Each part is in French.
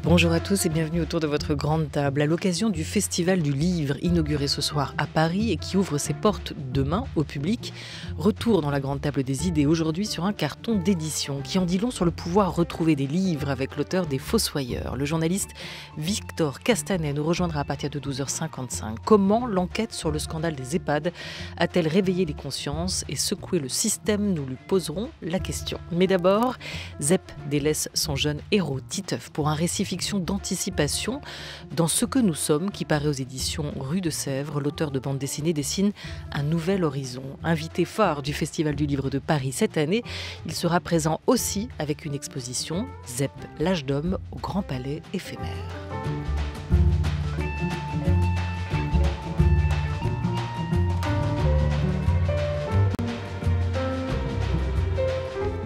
Bonjour à tous et bienvenue autour de votre grande table. À l'occasion du Festival du Livre, inauguré ce soir à Paris et qui ouvre ses portes demain au public, retour dans la grande table des idées aujourd'hui sur un carton d'édition qui en dit long sur le pouvoir retrouvé des livres avec l'auteur des Fossoyeurs. Le journaliste Victor Castanet nous rejoindra à partir de 12h55. Comment l'enquête sur le scandale des EHPAD a-t-elle réveillé les consciences et secoué le système? Nous lui poserons la question. Mais d'abord, Zep délaisse son jeune héros Titeuf pour un récit fiction d'anticipation dans Ce que nous sommes, qui paraît aux éditions Rue de Sèvres. L'auteur de bande dessinée dessine un nouvel horizon. Invité phare du Festival du Livre de Paris cette année, il sera présent aussi avec une exposition Zep, l'âge d'homme au Grand Palais éphémère.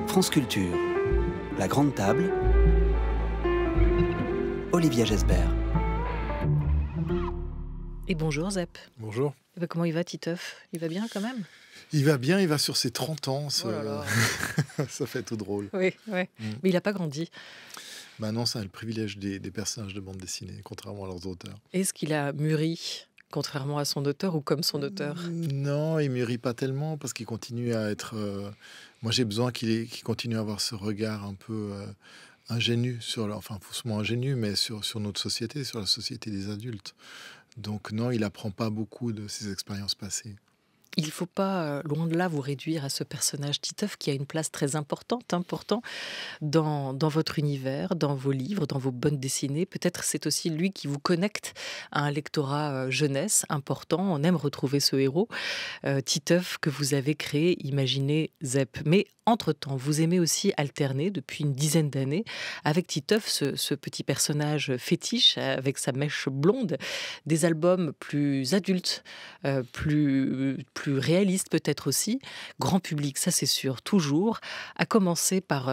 France Culture, la grande table, Olivia Gesbert. Et bonjour Zep. Bonjour. Et comment il va Titeuf? Il va bien quand même? Il va bien, il va sur ses 30 ans. Oh là là. Ça fait tout drôle. Oui. Mais il n'a pas grandi. Bah non, c'est le privilège des personnages de bande dessinée, contrairement à leurs auteurs. Est-ce qu'il a mûri, contrairement à son auteur ou comme son auteur? Non, il mûrit pas tellement parce qu'il continue à être... Moi, j'ai besoin qu'il continue à avoir ce regard un peu ingénu, enfin, faussement ingénu, mais sur notre société, sur la société des adultes. Donc non, il apprend pas beaucoup de ses expériences passées. Il ne faut pas, loin de là, vous réduire à ce personnage Titeuf qui a une place très importante, pourtant, dans votre univers, dans vos livres, dans vos bandes dessinées. Peut-être c'est aussi lui qui vous connecte à un lectorat jeunesse important. On aime retrouver ce héros, Titeuf, que vous avez créé, imaginé Zep. Mais entre-temps, vous aimez aussi alterner, depuis une dizaine d'années, avec Titeuf, ce petit personnage fétiche, avec sa mèche blonde, des albums plus adultes, plus réalistes peut-être aussi, grand public, ça c'est sûr, toujours, à commencer par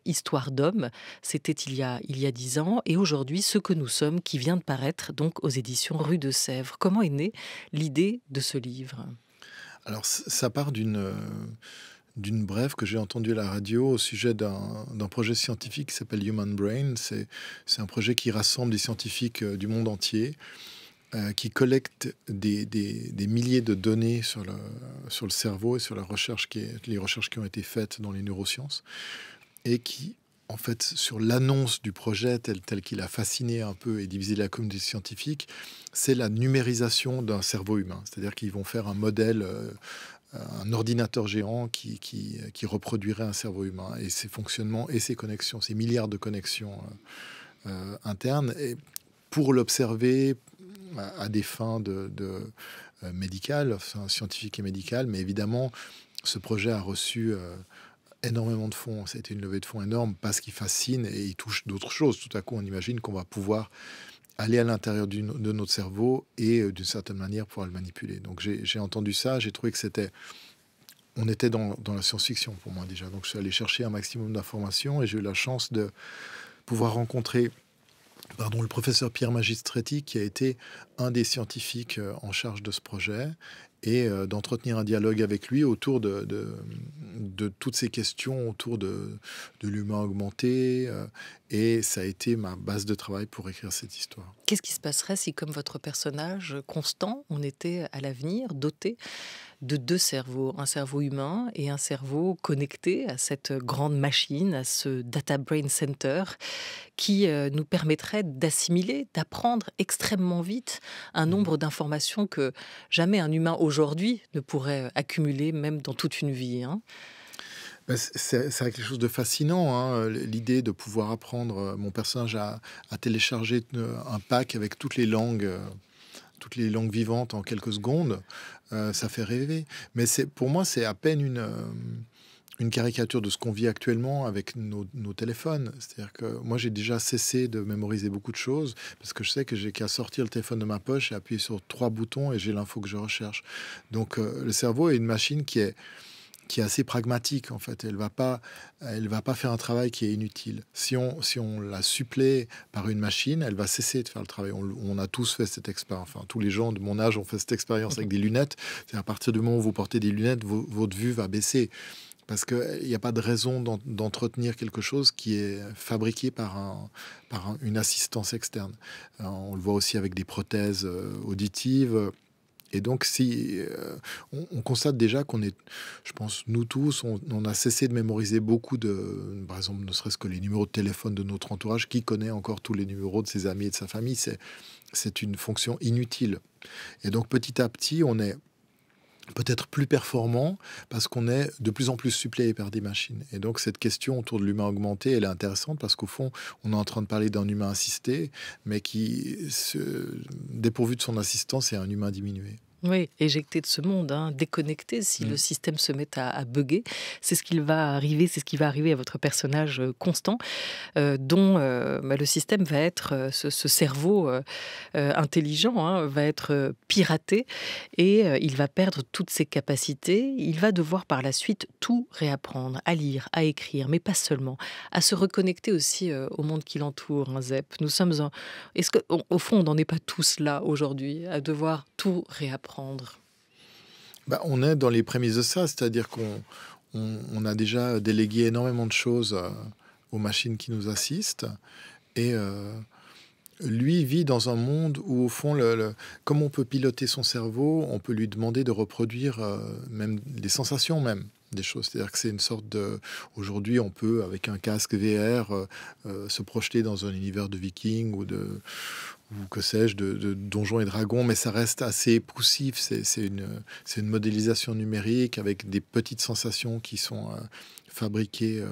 Histoire d'homme, c'était il y a 10 ans, et aujourd'hui, Ce que nous sommes, qui vient de paraître donc aux éditions Rue de Sèvres. Comment est née l'idée de ce livre? Alors, ça part d'une brève que j'ai entendue à la radio au sujet d'un projet scientifique qui s'appelle Human Brain. C'est un projet qui rassemble des scientifiques du monde entier, qui collectent des milliers de données sur le cerveau et sur les recherches qui ont été faites dans les neurosciences, et qui, en fait, sur l'annonce du projet tel qu'il a fasciné un peu et divisé la communauté scientifique, c'est la numérisation d'un cerveau humain. C'est-à-dire qu'ils vont faire un modèle, un ordinateur géant qui reproduirait un cerveau humain, et ses fonctionnements et ses connexions, ces milliards de connexions internes, et pour l'observer à des fins médicales, enfin, scientifiques et médicales. Mais évidemment, ce projet a reçu énormément de fonds. Ça a été une levée de fonds énorme parce qu'il fascine et il touche d'autres choses. Tout à coup, on imagine qu'on va pouvoir aller à l'intérieur de notre cerveau et d'une certaine manière pouvoir le manipuler. Donc j'ai entendu ça, j'ai trouvé que on était dans la science-fiction pour moi déjà. Donc je suis allé chercher un maximum d'informations et j'ai eu la chance de pouvoir rencontrer le professeur Pierre Magistretti, qui a été un des scientifiques en charge de ce projet, et d'entretenir un dialogue avec lui autour de toutes ces questions autour de l'humain augmenté. Et ça a été ma base de travail pour écrire cette histoire. Qu'est-ce qui se passerait si, comme votre personnage Constant, on était à l'avenir doté de deux cerveaux, un cerveau humain et un cerveau connecté à cette grande machine, à ce Data Brain Center, qui nous permettrait d'assimiler, d'apprendre extrêmement vite un nombre d'informations que jamais un humain aujourd'hui ne pourrait accumuler, même dans toute une vie, C'est quelque chose de fascinant, l'idée de pouvoir apprendre mon personnage à télécharger un pack avec toutes les langues vivantes en quelques secondes. Ça fait rêver. Mais pour moi, c'est à peine une caricature de ce qu'on vit actuellement avec nos téléphones. C'est-à-dire que moi, j'ai déjà cessé de mémoriser beaucoup de choses parce que je sais que j'ai qu'à sortir le téléphone de ma poche et appuyer sur 3 boutons et j'ai l'info que je recherche. Donc, le cerveau est une machine qui est assez pragmatique, en fait. Elle va pas faire un travail qui est inutile. Si on la supplée par une machine, elle va cesser de faire le travail. On a tous fait cette expérience. Enfin, tous les gens de mon âge ont fait cette expérience avec des lunettes. C'est à partir du moment où vous portez des lunettes, votre vue va baisser. Parce qu'il n'y a pas de raison d'entretenir quelque chose qui est fabriqué par une assistance externe. On le voit aussi avec des prothèses auditives. Et donc, si on constate déjà qu'on est, je pense, nous tous, on a cessé de mémoriser beaucoup par exemple, ne serait-ce que les numéros de téléphone de notre entourage. Qui connaît encore tous les numéros de ses amis et de sa famille? C'est une fonction inutile. Et donc, petit à petit, on est peut-être plus performant parce qu'on est de plus en plus suppléé par des machines. Et donc, cette question autour de l'humain augmenté, elle est intéressante parce qu'au fond, on est en train de parler d'un humain assisté, mais qui, dépourvu de son assistance, est un humain diminué. Oui, éjecté de ce monde, hein, déconnecté, si le système se met à bugger, c'est ce qui va arriver à votre personnage constant, dont le système va être, ce cerveau intelligent, hein, va être piraté et il va perdre toutes ses capacités. Il va devoir par la suite tout réapprendre, à lire, à écrire, mais pas seulement, à se reconnecter aussi au monde qui l'entoure, hein, Zep. Est-ce qu'au fond, on n'en est pas tous là aujourd'hui, à devoir tout réapprendre? On est dans les prémices de ça, c'est-à-dire qu'on a déjà délégué énormément de choses aux machines qui nous assistent. Et lui vit dans un monde où, au fond, comme on peut piloter son cerveau, on peut lui demander de reproduire même des sensations même. Des choses, c'est-à-dire que c'est une sorte de... Aujourd'hui, on peut, avec un casque VR, se projeter dans un univers de vikings ou que sais-je, de donjons et dragons, mais ça reste assez poussif. C'est une modélisation numérique avec des petites sensations qui sont fabriquées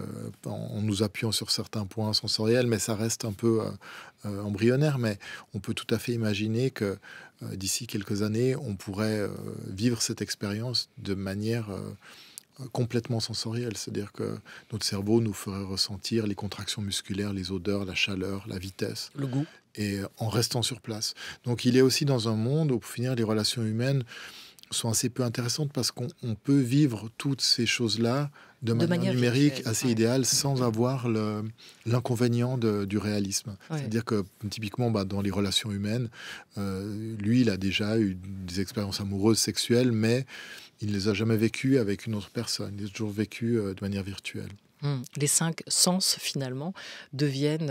en nous appuyant sur certains points sensoriels, mais ça reste un peu embryonnaire. Mais on peut tout à fait imaginer que d'ici quelques années, on pourrait vivre cette expérience de manière complètement sensorielle, c'est-à-dire que notre cerveau nous ferait ressentir les contractions musculaires, les odeurs, la chaleur, la vitesse, le goût, et en restant sur place. Donc il est aussi dans un monde où, pour finir, les relations humaines sont assez peu intéressantes parce qu'on peut vivre toutes ces choses-là de manière numérique virtuelle, assez idéale sans avoir l'inconvénient du réalisme. Ouais. C'est-à-dire que typiquement dans les relations humaines, lui, il a déjà eu des expériences amoureuses, sexuelles, mais il ne les a jamais vécues avec une autre personne. Il les a toujours vécues de manière virtuelle. Les 5 sens, finalement, deviennent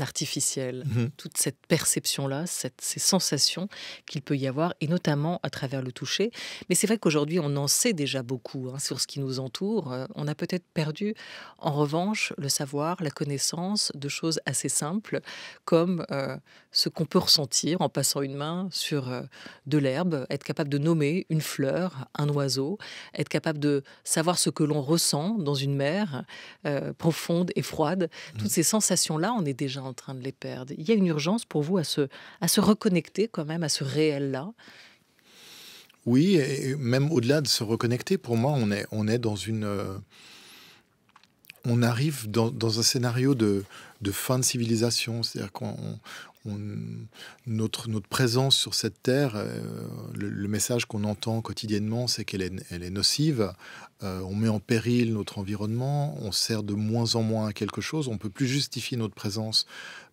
artificiels. Toute cette perception-là, ces sensations qu'il peut y avoir, et notamment à travers le toucher. Mais c'est vrai qu'aujourd'hui, on en sait déjà beaucoup sur ce qui nous entoure. On a peut-être perdu, en revanche, le savoir, la connaissance de choses assez simples, comme ce qu'on peut ressentir en passant une main sur de l'herbe, être capable de nommer une fleur, un oiseau, être capable de savoir ce que l'on ressent dans une mer, profonde et froide. Toutes ces sensations-là, on est déjà en train de les perdre. Il y a une urgence pour vous à se reconnecter quand même à ce réel-là? Oui, et même au-delà de se reconnecter, pour moi, on est dans on arrive dans un scénario de fin de civilisation. C'est-à-dire notre présence sur cette terre, le message qu'on entend quotidiennement, c'est qu'elle est nocive. On met en péril notre environnement, on sert de moins en moins à quelque chose. On ne peut plus justifier notre présence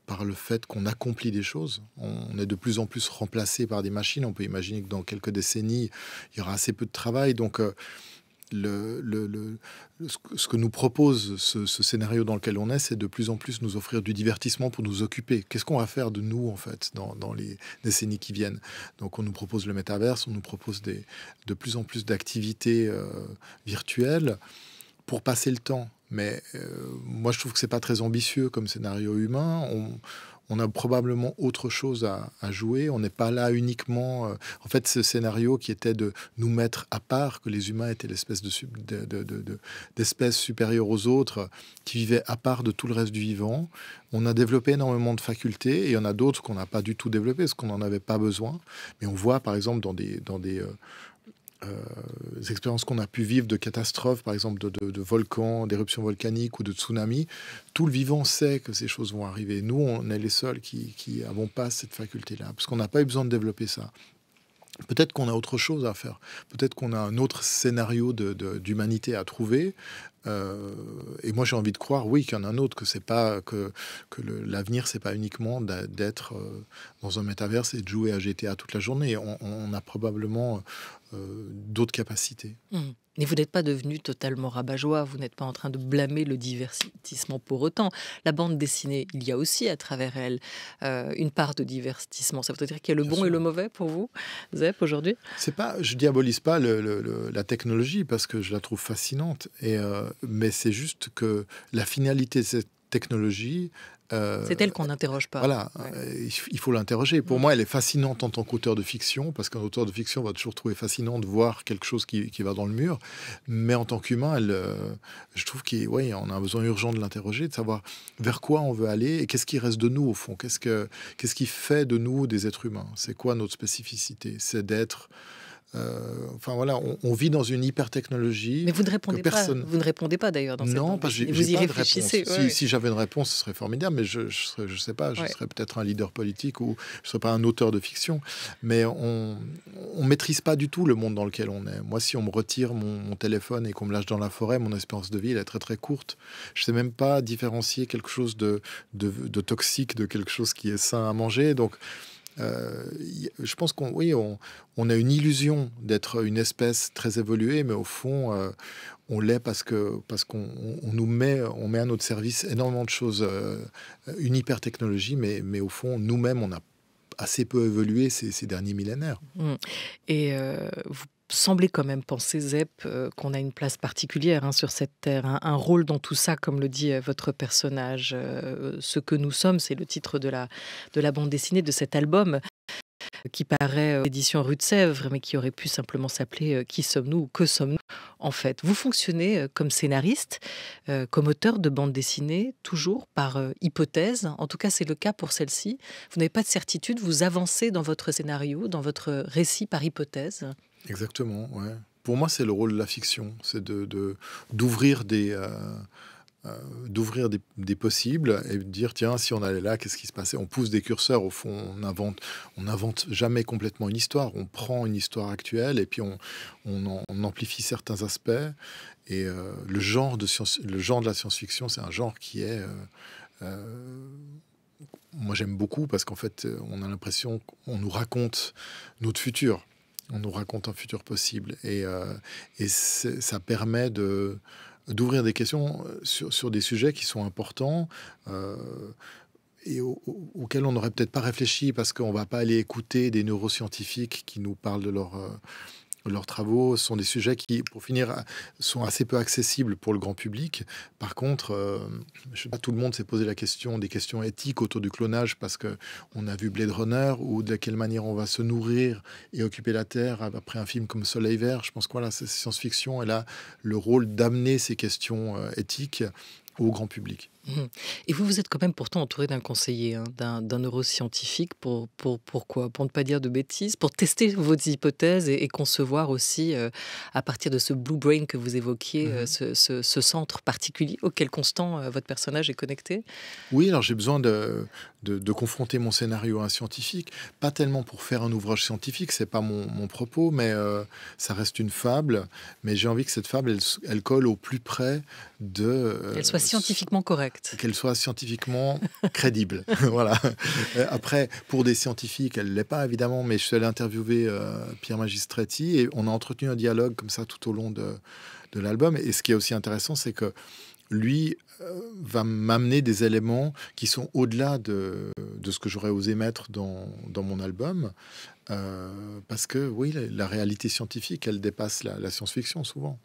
par le fait qu'on accomplit des choses. On est de plus en plus remplacé par des machines. On peut imaginer que dans quelques décennies, il y aura assez peu de travail. Donc, ce que nous propose ce scénario dans lequel on est, c'est de plus en plus nous offrir du divertissement pour nous occuper. Qu'est-ce qu'on va faire de nous, en fait, dans les décennies qui viennent? Donc, on nous propose le métaverse, on nous propose de plus en plus d'activités virtuelles pour passer le temps. Mais moi, je trouve que c'est pas très ambitieux comme scénario humain. On a probablement autre chose à jouer. On n'est pas là uniquement... en fait, ce scénario qui était de nous mettre à part, que les humains étaient l'espèce d'espèce supérieure aux autres, qui vivait à part de tout le reste du vivant. On a développé énormément de facultés, et il y en a d'autres qu'on n'a pas du tout développées, parce qu'on n'en avait pas besoin. Mais on voit, par exemple, dans des expériences qu'on a pu vivre de catastrophes, par exemple de volcans, d'éruptions volcaniques ou de tsunamis, tout le vivant sait que ces choses vont arriver. Nous, on est les seuls qui n'avons pas cette faculté-là, parce qu'on n'a pas eu besoin de développer ça. Peut-être qu'on a autre chose à faire. Peut-être qu'on a un autre scénario d'humanité à trouver. Et moi, j'ai envie de croire, oui, qu'il y en a un autre, que c'est pas que l'avenir, c'est pas uniquement d'être dans un métaverse et de jouer à GTA toute la journée. On a probablement d'autres capacités. Mais vous n'êtes pas devenu totalement rabat-joie, vous n'êtes pas en train de blâmer le divertissement pour autant. La bande dessinée, il y a aussi à travers elle une part de divertissement. Ça veut dire qu'il y a le Bien bon sûr. et le mauvais pour vous, Zep, aujourd'hui? C'est pas, je diabolise pas la technologie parce que je la trouve fascinante. Mais c'est juste que la finalité de cette technologie, C'est elle qu'on n'interroge pas. voilà, Ouais. il faut l'interroger. Pour Mm. moi, elle est fascinante en tant qu'auteur de fiction, parce qu'un auteur de fiction va toujours trouver fascinant de voir quelque chose qui va dans le mur. Mais en tant qu'humain, je trouve qu'on a un besoin urgent de l'interroger, de savoir vers quoi on veut aller et qu'est-ce qui reste de nous au fond. Qu'est-ce qui fait de nous des êtres humains? C'est quoi notre spécificité? C'est d'être... enfin voilà, on vit dans une hyper-technologie Mais vous ne que répondez personne... pas. Vous ne répondez pas d'ailleurs dans cette Non, bande parce que dessinée. j'ai Vous y pas de réfléchissez. réponse. Ouais, ouais. Si j'avais une réponse, ce serait formidable, mais je sais pas, je Ouais. serais peut-être un leader politique ou je serais pas un auteur de fiction. Mais on maîtrise pas du tout le monde dans lequel on est. Moi, si on me retire mon téléphone et qu'on me lâche dans la forêt, mon espérance de vie, elle est très très courte. Je sais même pas différencier quelque chose de toxique de quelque chose qui est sain à manger. Donc, je pense on a une illusion d'être une espèce très évoluée, mais au fond, on l'est parce qu'on on met à notre service énormément de choses, une hyper technologie, mais au fond, nous-mêmes, on a assez peu évolué ces derniers millénaires. Mm. Et vous semblez quand même penser, Zep, qu'on a une place particulière sur cette terre, un rôle dans tout ça, comme le dit votre personnage. Ce que nous sommes, c'est le titre de la bande dessinée de cet album qui paraît édition Rue de Sèvres, mais qui aurait pu simplement s'appeler Qui sommes-nous ou Que sommes-nous en fait. Vous fonctionnez comme scénariste, comme auteur de bande dessinée, toujours par hypothèse. En tout cas, c'est le cas pour celle-ci. Vous n'avez pas de certitude, vous avancez dans votre scénario, dans votre récit par hypothèse. Exactement, ouais. Pour moi, c'est le rôle de la fiction, c'est d'ouvrir d'ouvrir des possibles et de dire tiens, si on allait là, qu'est-ce qui se passait? On pousse des curseurs, au fond, on n'invente jamais complètement une histoire. On prend une histoire actuelle et puis on amplifie certains aspects. Et le genre de la science-fiction, c'est un genre qui est moi j'aime beaucoup parce qu'en fait, on a l'impression qu'on nous raconte notre futur. On nous raconte un futur possible. Et ça permet d'ouvrir des questions sur des sujets qui sont importants et auxquels on n'aurait peut-être pas réfléchi parce qu'on ne va pas aller écouter des neuroscientifiques qui nous parlent de leurs travaux. Ce sont des sujets qui, pour finir, sont assez peu accessibles pour le grand public. Par contre, je sais pas, tout le monde s'est posé des questions éthiques autour du clonage parce qu'on a vu Blade Runner ou de quelle manière on va se nourrir et occuper la Terre après un film comme Soleil Vert. Je pense que voilà, c'est science-fiction. Elle a le rôle d'amener ces questions éthiques au grand public. Et vous êtes quand même pourtant entouré d'un conseiller, d'un neuroscientifique. Pourquoi? Pour ne pas dire de bêtises, pour tester vos hypothèses et concevoir aussi, à partir de ce blue brain que vous évoquiez, ce centre particulier auquel Constant, votre personnage, est connecté. Oui, alors j'ai besoin de confronter mon scénario à un scientifique, pas tellement pour faire un ouvrage scientifique, c'est pas mon propos, mais ça reste une fable. Mais j'ai envie que cette fable, elle colle au plus près de... Qu'elle soit scientifiquement correcte. Qu'elle soit scientifiquement crédible. Voilà. Après, pour des scientifiques, elle ne l'est pas évidemment, mais je suis allé interviewer Pierre Magistretti et on a entretenu un dialogue comme ça tout au long de l'album. Et ce qui est aussi intéressant, c'est que lui va m'amener des éléments qui sont au-delà de ce que j'aurais osé mettre dans mon album. Parce que oui, la réalité scientifique, elle dépasse la science-fiction souvent.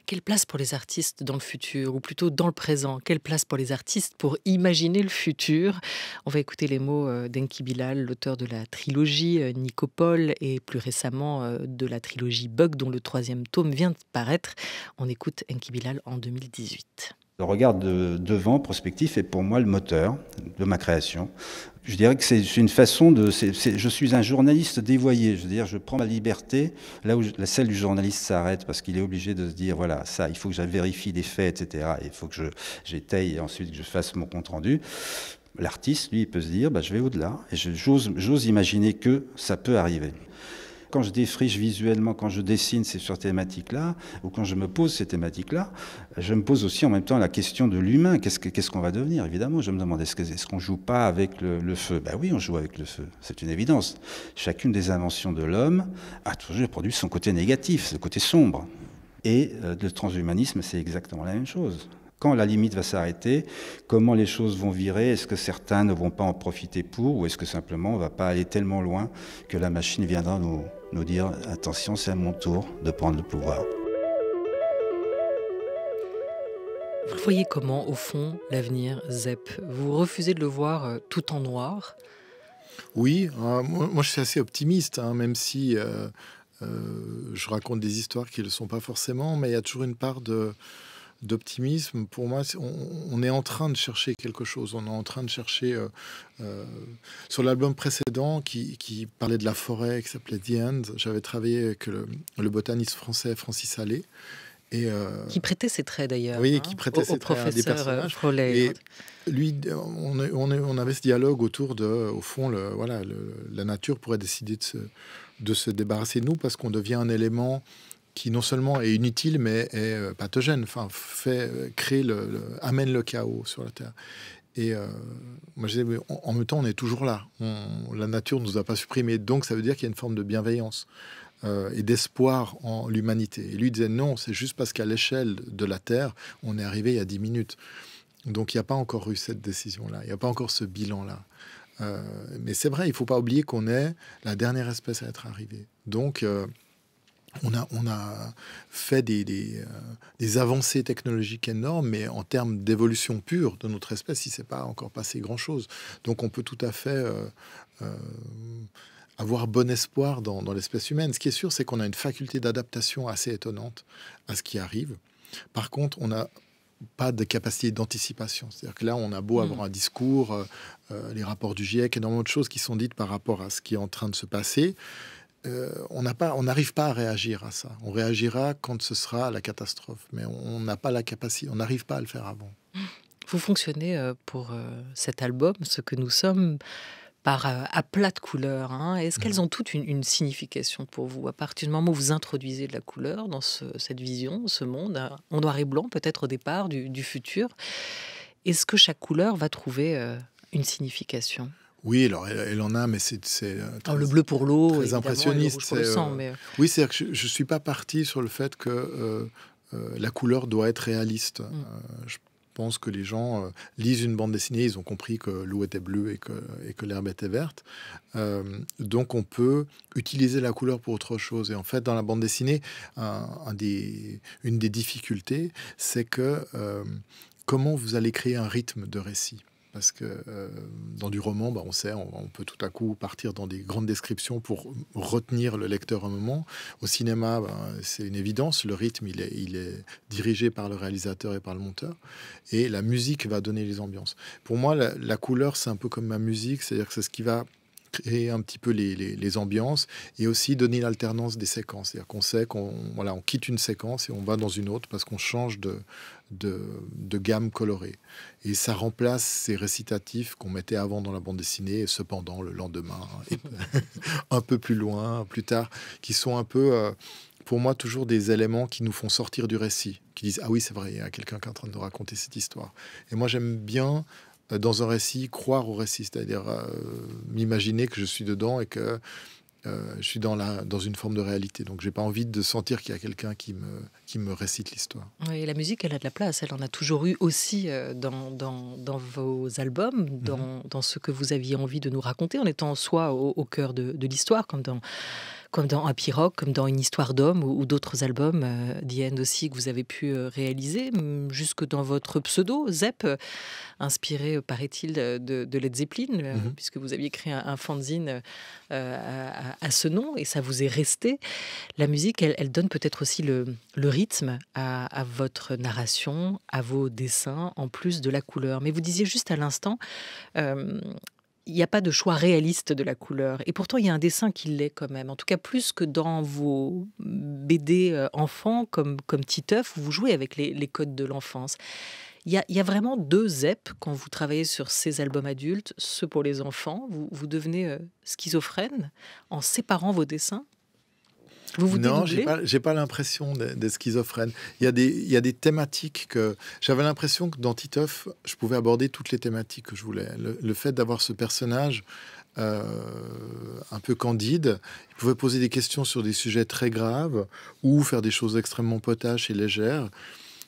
Quelle place pour les artistes dans le futur, ou plutôt dans le présent? Quelle place pour les artistes pour imaginer le futur? On va écouter les mots d'Enki Bilal, l'auteur de la trilogie Nicopole et plus récemment de la trilogie Bug, dont le 3e tome vient de paraître. On écoute Enki Bilal en 2018. Le regard devant, prospectif, est pour moi le moteur de ma création. Je dirais que c'est une façon de... je suis un journaliste dévoyé, je veux dire, je prends ma liberté là où celle du journaliste s'arrête parce qu'il est obligé de se dire, voilà, ça, il faut que je vérifie les faits, etc. Il faut que j'étaye et ensuite que je fasse mon compte-rendu. L'artiste, lui, il peut se dire, je vais au-delà et j'ose imaginer que ça peut arriver. Quand je défriche visuellement, quand je dessine sur ces thématiques-là, ou quand je me pose ces thématiques-là, je me pose aussi en même temps la question de l'humain. Qu'est-ce qu'on va devenir? Évidemment, je me demande, est-ce qu'on ne joue pas avec le feu? Ben oui, on joue avec le feu, c'est une évidence. Chacune des inventions de l'homme a toujours produit son côté négatif, ce côté sombre. Et le transhumanisme, c'est exactement la même chose. Quand la limite va s'arrêter, comment les choses vont virer, est-ce que certains ne vont pas en profiter pour, ou est-ce que simplement on ne va pas aller tellement loin que la machine viendra nous dire « attention, c'est à mon tour de prendre le pouvoir ». Vous voyez comment, au fond, l'avenir, Zep? Vous refusez de le voir tout en noir? Oui, moi je suis assez optimiste, hein, même si je raconte des histoires qui ne le sont pas forcément, mais il y a toujours une part d'optimisme. Pour moi, on est en train de chercher quelque chose. On est en train de chercher sur l'album précédent qui parlait de la forêt, qui s'appelait The End. J'avais travaillé avec le botaniste français Francis Allais. Qui prêtait ses traits d'ailleurs. Oui, qui prêtait ses traits à des personnages. Et lui, on avait ce dialogue autour de, au fond, la nature pourrait décider de se débarrasser de nous parce qu'on devient un élément qui non seulement est inutile, mais est pathogène, enfin, amène le chaos sur la Terre. Et moi, je disais, mais en même temps, on est toujours là. La nature ne nous a pas supprimés. Donc, ça veut dire qu'il y a une forme de bienveillance et d'espoir en l'humanité. Et lui disait, non, c'est juste parce qu'à l'échelle de la Terre, on est arrivé il y a 10 minutes. Donc, il n'y a pas encore eu cette décision-là. Il n'y a pas encore ce bilan-là. Mais c'est vrai, il ne faut pas oublier qu'on est la dernière espèce à être arrivée. Donc, on a fait des avancées technologiques énormes, mais en termes d'évolution pure de notre espèce, il ne s'est pas encore passé grand-chose. Donc on peut tout à fait avoir bon espoir dans l'espèce humaine. Ce qui est sûr, c'est qu'on a une faculté d'adaptation assez étonnante à ce qui arrive. Par contre, on n'a pas de capacité d'anticipation. C'est-à-dire que là, on a beau avoir un discours, les rapports du GIEC, énormément de choses qui sont dites par rapport à ce qui est en train de se passer. On n'arrive pas à réagir à ça. On réagira quand ce sera la catastrophe, mais on n'a pas la capacité, on n'arrive pas à le faire avant. Vous fonctionnez pour cet album, ce que nous sommes, par aplat de couleurs. Hein. Est-ce qu'elles ont toutes une signification pour vous? À partir du moment où vous introduisez de la couleur dans cette vision, ce monde, en noir et blanc, peut-être au départ du futur, est-ce que chaque couleur va trouver une signification? Oui, alors elle en a, mais c'est le bleu pour l'eau, très impressionniste. Le rouge pour le sang, mais... Oui, c'est-à-dire que je ne suis pas parti sur le fait que la couleur doit être réaliste. Je pense que les gens lisent une bande dessinée, ils ont compris que l'eau était bleue et que l'herbe était verte. Donc on peut utiliser la couleur pour autre chose. Et en fait, dans la bande dessinée, une des difficultés, c'est que comment vous allez créer un rythme de récit. Parce que dans du roman, on sait, on peut tout à coup partir dans des grandes descriptions pour retenir le lecteur un moment. Au cinéma, c'est une évidence, le rythme, il est dirigé par le réalisateur et par le monteur. Et la musique va donner les ambiances. Pour moi, la couleur, c'est un peu comme ma musique, c'est-à-dire que c'est ce qui va créer un petit peu les ambiances et aussi donner l'alternance des séquences. C'est-à-dire qu'on sait qu'on quitte une séquence et on va dans une autre parce qu'on change de gamme colorée. Et ça remplace ces récitatifs qu'on mettait avant dans la bande dessinée et cependant le lendemain, un peu plus loin, plus tard, qui sont un peu, pour moi, toujours des éléments qui nous font sortir du récit, qui disent « Ah oui, c'est vrai, il y a quelqu'un qui est en train de nous raconter cette histoire. » Et moi, j'aime bien dans un récit, croire au récit, c'est-à-dire m'imaginer que je suis dedans et que je suis dans une forme de réalité. Donc, j'ai pas envie de sentir qu'il y a quelqu'un qui me récite l'histoire. Oui, la musique, elle a de la place. Elle en a toujours eu aussi dans vos albums, dans ce que vous aviez envie de nous raconter, en étant soit au cœur de l'histoire, comme dans Happy Rock, comme dans Une histoire d'homme ou d'autres albums, The End aussi, que vous avez pu réaliser, jusque dans votre pseudo, Zep, inspiré, paraît-il, de Led Zeppelin, puisque vous aviez créé un fanzine à ce nom, et ça vous est resté. La musique, elle donne peut-être aussi le rythme à votre narration, à vos dessins, en plus de la couleur. Mais vous disiez juste à l'instant... il n'y a pas de choix réaliste de la couleur. Et pourtant, il y a un dessin qui l'est quand même. En tout cas, plus que dans vos BD enfants, comme Titeuf, où vous jouez avec les codes de l'enfance. Il y a vraiment deux Zep quand vous travaillez sur ces albums adultes, ceux pour les enfants. Vous devenez schizophrène en séparant vos dessins. Vous vous Non, dédoublez? j'ai pas l'impression d'être schizophrène. Il y a des thématiques que j'avais l'impression que dans Titeuf, je pouvais aborder toutes les thématiques que je voulais. Le fait d'avoir ce personnage euh, un peu candide, il pouvait poser des questions sur des sujets très graves ou faire des choses extrêmement potaches et légères.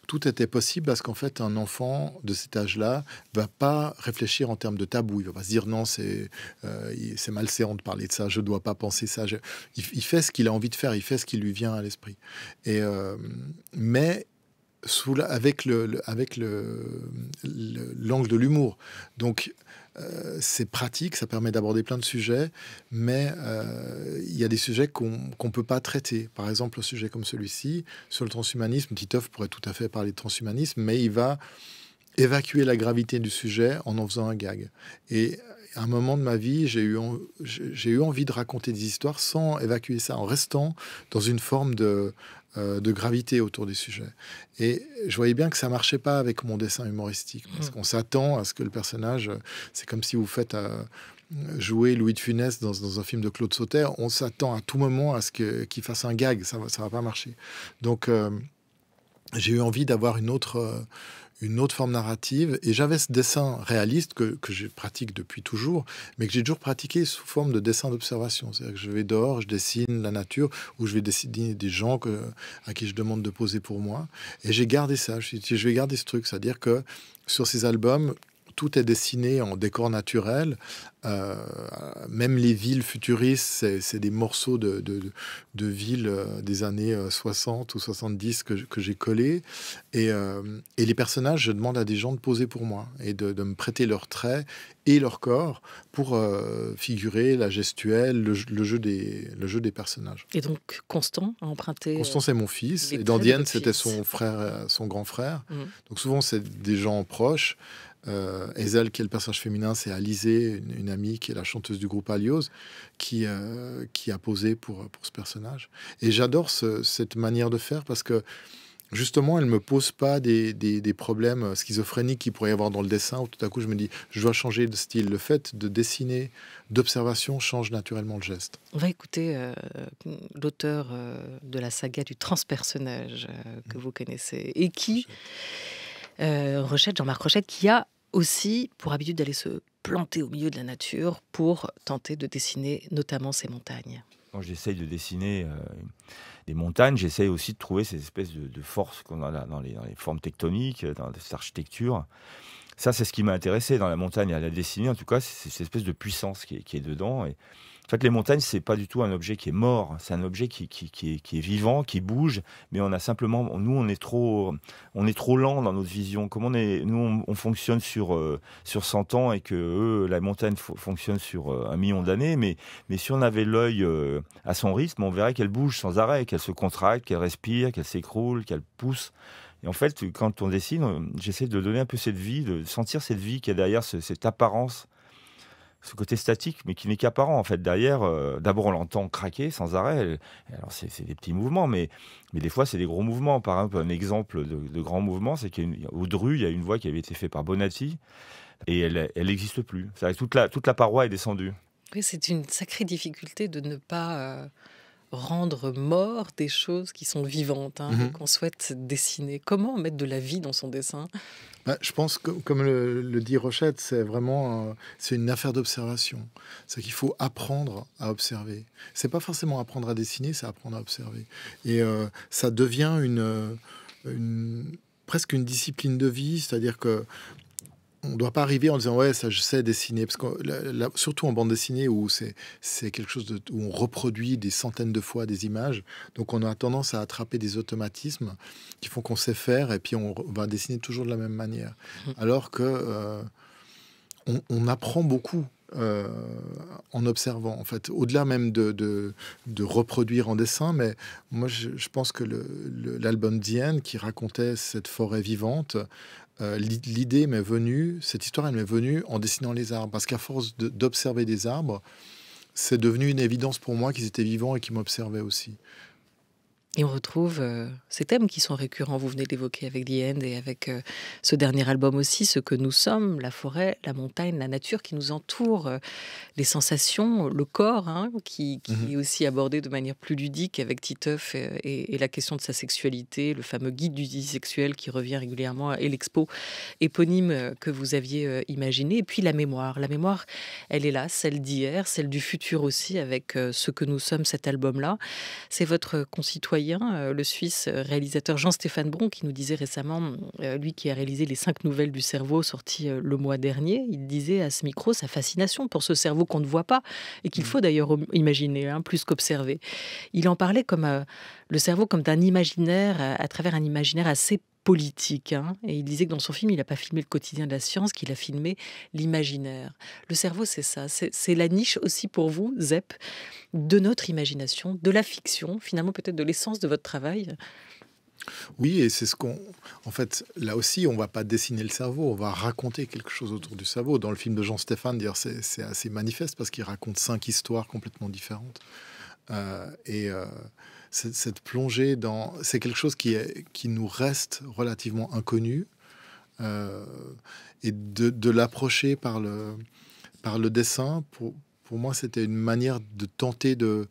Tout était possible parce qu'en fait, un enfant de cet âge-là va pas réfléchir en termes de tabou. Il va pas se dire non, c'est malséant de parler de ça, je dois pas penser ça. Il fait ce qu'il a envie de faire, il fait ce qui lui vient à l'esprit. Et mais avec l'angle de l'humour. Donc c'est pratique, ça permet d'aborder plein de sujets, mais il y a des sujets qu'on peut pas traiter. Par exemple, un sujet comme celui-ci, sur le transhumanisme, Titeuf pourrait tout à fait parler de transhumanisme, mais il va évacuer la gravité du sujet en faisant un gag. Et à un moment de ma vie, j'ai eu envie de raconter des histoires sans évacuer ça, en restant dans une forme de gravité autour des sujets. Et je voyais bien que ça marchait pas avec mon dessin humoristique, parce qu'on s'attend à ce que le personnage, c'est comme si vous faites jouer Louis de Funès dans un film de Claude Sauter, on s'attend à tout moment à ce qu'il fasse un gag, ça va pas marcher. Donc j'ai eu envie d'avoir une autre forme narrative, et j'avais ce dessin réaliste que je pratique depuis toujours, mais que j'ai toujours pratiqué sous forme de dessin d'observation. C'est-à-dire que je vais dehors, je dessine la nature, ou je vais dessiner des gens à qui je demande de poser pour moi, et j'ai gardé ça. Je vais garder ce truc, c'est-à-dire que sur ces albums, tout est dessiné en décor naturel. Même les villes futuristes, c'est des morceaux de villes des années 60 ou 70 que j'ai collés. Et les personnages, je demande à des gens de poser pour moi et de me prêter leurs traits et leur corps pour figurer la gestuelle, le jeu des personnages. Et donc, Constant a emprunté... Constant, c'est mon fils. les Et traits dans de Diane, votre c'était fils. son frère, son grand frère. Mhm. Donc souvent, c'est des gens proches. Ezel, qui est le personnage féminin, c'est Alizée, une amie qui est la chanteuse du groupe Alios, qui a posé pour ce personnage. Et j'adore cette manière de faire parce que justement, elle me pose pas des problèmes schizophréniques qu'il pourrait y avoir dans le dessin, où tout à coup je me dis, je dois changer de style. Le fait de dessiner, d'observation, change naturellement le geste. On va écouter l'auteur de la saga du transpersonnage que vous connaissez et qui, Jean-Marc Rochette, qui a aussi pour habitude d'aller se planter au milieu de la nature pour tenter de dessiner notamment ces montagnes. Quand j'essaye de dessiner des montagnes, j'essaye aussi de trouver ces espèces de forces qu'on a là dans les formes tectoniques, dans cette architecture. Ça, c'est ce qui m'a intéressé dans la montagne, à la dessiner. En tout cas, c'est cette espèce de puissance qui est dedans. Et en fait, les montagnes, c'est pas du tout un objet qui est mort. C'est un objet qui est vivant, qui bouge. Mais on a simplement, nous, on est trop lent dans notre vision. Comme on fonctionne sur 100 ans et que eux, la montagne fonctionne sur 1 million d'années. Mais si on avait l'œil à son rythme, on verrait qu'elle bouge sans arrêt, qu'elle se contracte, qu'elle respire, qu'elle s'écroule, qu'elle pousse. Et en fait, quand on dessine, j'essaie de donner un peu cette vie, de sentir cette vie qui est derrière cette apparence, ce côté statique, mais qui n'est qu'apparent. En fait, derrière, d'abord, on l'entend craquer sans arrêt. Alors, c'est des petits mouvements, mais des fois, c'est des gros mouvements. Par exemple, un exemple de grand mouvement, c'est qu'au Dru, il y a une voix qui avait été faite par Bonatti, et elle n'existe plus. C'est-à-dire que toute la paroi est descendue. Oui, c'est une sacrée difficulté de ne pas rendre mort des choses qui sont vivantes, qu'on souhaite dessiner. Comment mettre de la vie dans son dessin ? Je pense que, comme le dit Rochette, c'est vraiment c'est une affaire d'observation. C'est qu'il faut apprendre à observer. C'est pas forcément apprendre à dessiner, c'est apprendre à observer. Et ça devient presque une discipline de vie, c'est-à-dire que on ne doit pas arriver en disant ouais, ça je sais dessiner, parce que surtout en bande dessinée où c'est quelque chose où on reproduit des centaines de fois des images, donc on a tendance à attraper des automatismes qui font qu'on sait faire et puis on va dessiner toujours de la même manière, alors que on apprend beaucoup en observant, en fait, au-delà même de reproduire en dessin. Mais moi je pense que l'album Diane qui racontait cette forêt vivante, l'idée m'est venue, cette histoire elle m'est venue en dessinant les arbres, parce qu'à force d'observer des arbres, c'est devenu une évidence pour moi qu'ils étaient vivants et qu'ils m'observaient aussi. Et on retrouve ces thèmes qui sont récurrents, vous venez de l'évoquer avec The End et avec ce dernier album aussi, ce que nous sommes, la forêt, la montagne, la nature qui nous entoure, les sensations, le corps, hein, qui est aussi abordé de manière plus ludique avec Titeuf et la question de sa sexualité, le fameux guide du sexuel qui revient régulièrement et l'expo éponyme que vous aviez imaginé. Et puis la mémoire, elle est là, celle d'hier, celle du futur aussi avec ce que nous sommes, cet album-là. C'est votre concitoyen, le Suisse réalisateur Jean-Stéphane Bron, qui nous disait récemment, lui qui a réalisé les 5 nouvelles du cerveau sorties le mois dernier, il disait à ce micro sa fascination pour ce cerveau qu'on ne voit pas et qu'il faut d'ailleurs imaginer, hein, plus qu'observer. Il en parlait comme le cerveau comme d'un imaginaire, à travers un imaginaire assez politique, hein. Et il disait que dans son film, il n'a pas filmé le quotidien de la science, qu'il a filmé l'imaginaire. Le cerveau, c'est ça. C'est la niche aussi pour vous, Zep, de notre imagination, de la fiction, finalement peut-être de l'essence de votre travail. Oui, et c'est ce qu'on... En fait, là aussi, on va pas dessiner le cerveau, on va raconter quelque chose autour du cerveau. Dans le film de Jean-Stéphane, d'ailleurs, c'est assez manifeste parce qu'il raconte 5 histoires complètement différentes. Cette plongée dans... C'est quelque chose qui nous reste relativement inconnu. Et de l'approcher par le dessin, pour moi, c'était une manière de tenter de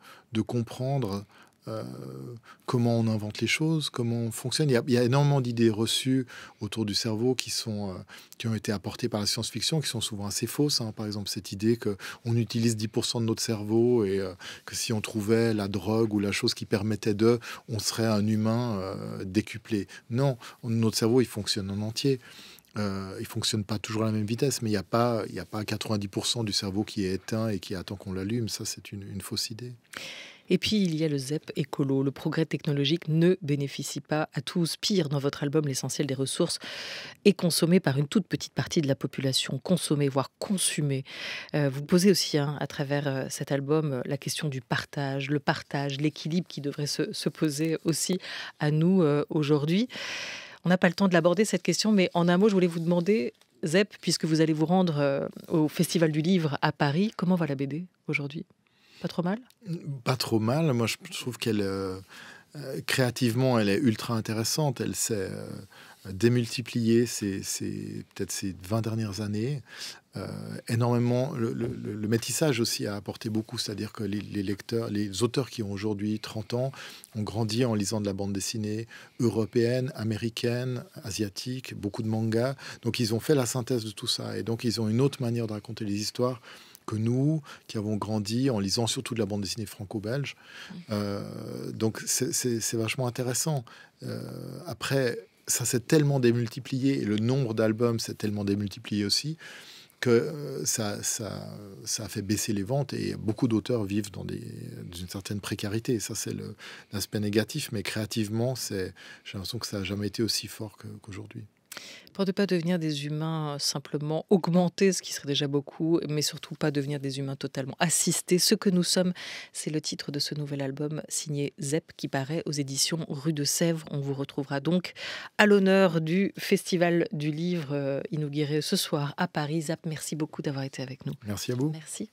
comprendre comment on invente les choses, comment on fonctionne. Il y a énormément d'idées reçues autour du cerveau qui ont été apportées par la science-fiction, qui sont souvent assez fausses, hein. Par exemple, cette idée qu'on utilise 10% de notre cerveau et que si on trouvait la drogue ou la chose qui permettait on serait un humain décuplé. Non, notre cerveau, il fonctionne en entier. Il fonctionne pas toujours à la même vitesse, mais il n'y a pas 90% du cerveau qui est éteint et qui attend qu'on l'allume. Ça, c'est une fausse idée. Et puis, il y a le ZEP écolo. Le progrès technologique ne bénéficie pas à tous. Pire, dans votre album, l'essentiel des ressources est consommé par une toute petite partie de la population. Consommé, voire consumé. Vous posez aussi, hein, à travers cet album, la question du partage, l'équilibre qui devrait se poser aussi à nous aujourd'hui. On n'a pas le temps de l'aborder, cette question, mais en un mot, je voulais vous demander, Zep, puisque vous allez vous rendre au Festival du Livre à Paris, comment va la BD aujourd'hui ? Pas trop mal ? Pas trop mal. Moi, je trouve qu'elle, créativement, elle est ultra intéressante. Elle s'est démultipliée peut-être ces 20 dernières années. Énormément. Le métissage aussi a apporté beaucoup. C'est-à-dire que les lecteurs, les auteurs qui ont aujourd'hui 30 ans ont grandi en lisant de la bande dessinée européenne, américaine, asiatique, beaucoup de mangas. Donc, ils ont fait la synthèse de tout ça. Et donc, ils ont une autre manière de raconter les histoires que nous, qui avons grandi en lisant surtout de la bande dessinée franco-belge. Donc, c'est vachement intéressant. Après, ça s'est tellement démultiplié, et le nombre d'albums s'est tellement démultiplié aussi, que ça a fait baisser les ventes, et beaucoup d'auteurs vivent d'une certaine précarité. Ça, c'est l'aspect négatif, mais créativement, j'ai l'impression que ça n'a jamais été aussi fort qu'aujourd'hui. Pour ne pas devenir des humains simplement augmentés, ce qui serait déjà beaucoup, mais surtout pas devenir des humains totalement assistés. Ce que nous sommes, c'est le titre de ce nouvel album signé Zep qui paraît aux éditions Rue de Sèvres. On vous retrouvera donc à l'honneur du Festival du Livre inauguré ce soir à Paris. Zep, merci beaucoup d'avoir été avec nous. Merci à vous. Merci.